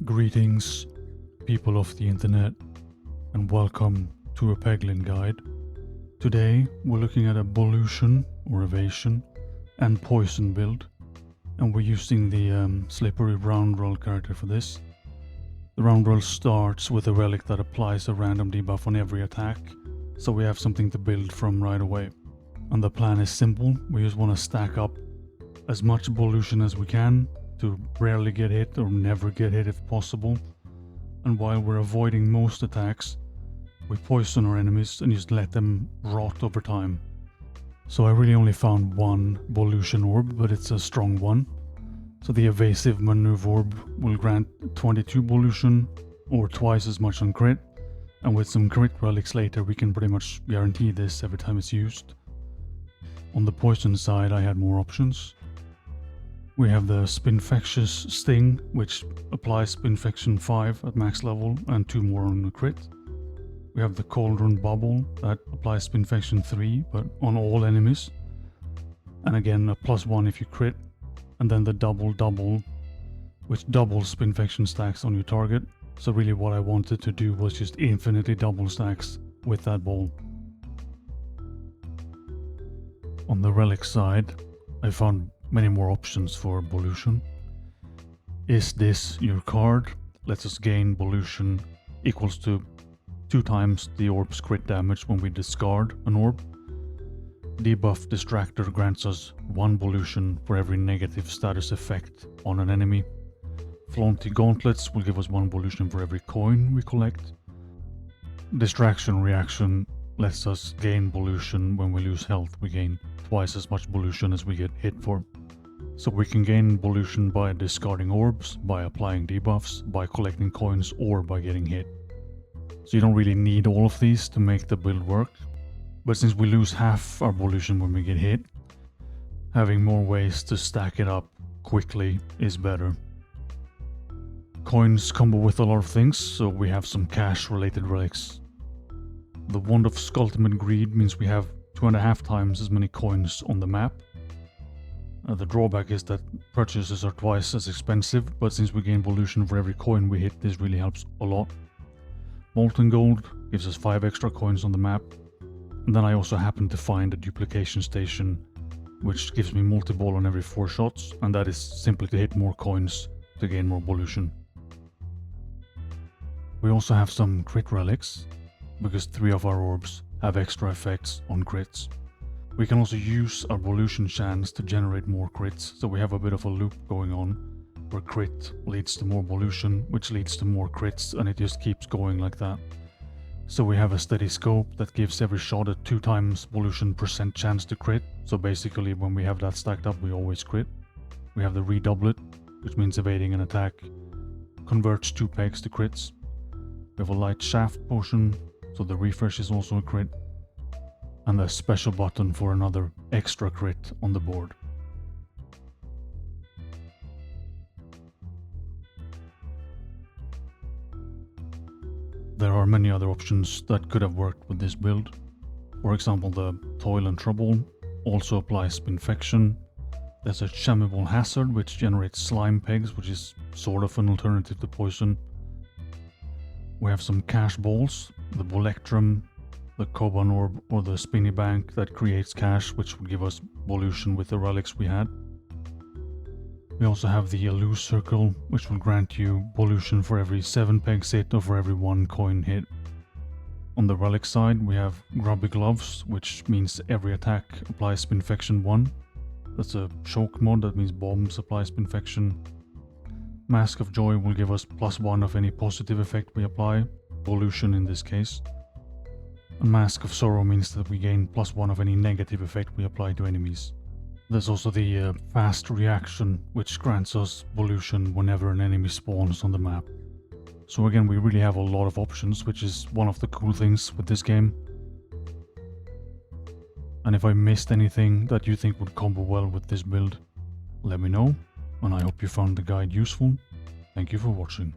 Greetings, people of the internet, and welcome to a Peglin guide. Today we're looking at a ballusion or evasion and poison build, and we're using the slippery Roundrel character for this. The Roundrel starts with a relic that applies a random debuff on every attack, so we have something to build from right away. And the plan is simple: we just want to stack up as much ballusion as we can to rarely get hit or never get hit if possible, and while we're avoiding most attacks, we poison our enemies and just let them rot over time. So I really only found one ballusion orb, but it's a strong one. So the evasive maneuver orb will grant 22 ballution, or twice as much on crit, and with some crit relics later we can pretty much guarantee this every time it's used. On the poison side I had more options. We have the Spinfectious Sting, which applies Spinfection 5 at max level and 2 more on a crit. We have the Cauldron Bubble that applies Spinfection 3 but on all enemies, and again a +1 if you crit. And then the Double, which doubles Spinfection stacks on your target. So really what I wanted to do was just infinitely double stacks with that ball. On the relic side, I found many more options for ballusion. Is this your card? Lets us gain ballution equals to 2 times the orb's crit damage when we discard an orb. Debuff Distractor grants us 1 ballution for every negative status effect on an enemy. Flaunty Gauntlets will give us 1 ballution for every coin we collect. Distraction Reaction lets us gain ballution when we lose health. We gain twice as much ballution as we get hit for. So we can gain ballution by discarding orbs, by applying debuffs, by collecting coins, or by getting hit. So you don't really need all of these to make the build work. But since we lose half our ballution when we get hit, having more ways to stack it up quickly is better. Coins combo with a lot of things, so we have some cash related relics. The Wand of Ultimate Greed means we have 2.5 times as many coins on the map. The drawback is that purchases are twice as expensive, but since we gain ballution for every coin we hit, this really helps a lot. Molten Gold gives us 5 extra coins on the map. And then I also happen to find a duplication station, which gives me multi-ball on every 4 shots, and that is simply to hit more coins to gain more ballution. We also have some crit relics, because 3 of our orbs have extra effects on crits. We can also use our ballution chance to generate more crits, so we have a bit of a loop going on, where crit leads to more ballution, which leads to more crits, and it just keeps going like that. So we have a steady scope that gives every shot a 2 times ballution % chance to crit, so basically when we have that stacked up we always crit. We have the Redoublet, which means evading an attack converts 2 pegs to crits. We have a Light Shaft potion, so the refresh is also a crit. And a special button for another extra crit on the board. There are many other options that could have worked with this build. For example, the Toil and Trouble also applies Spinfection. There's a Shammable Hazard which generates slime pegs, which is sort of an alternative to poison. We have some cash balls, the Bolectrum, the Koban Orb, or the Spinny Bank that creates cash, which will give us ballution with the relics we had. We also have the Elude Circle, which will grant you ballution for every 7 pegs hit or for every 1 coin hit. On the relic side we have Grubby Gloves, which means every attack applies Spinfection 1. That's a choke mod, that means bombs apply Spinfection. Mask of Joy will give us +1 of any positive effect we apply, ballution in this case. And Mask of Sorrow means that we gain +1 of any negative effect we apply to enemies. There's also the Fast Reaction, which grants us ballution whenever an enemy spawns on the map. So again, we really have a lot of options, which is one of the cool things with this game. And if I missed anything that you think would combo well with this build, let me know, and I hope you found the guide useful. Thank you for watching.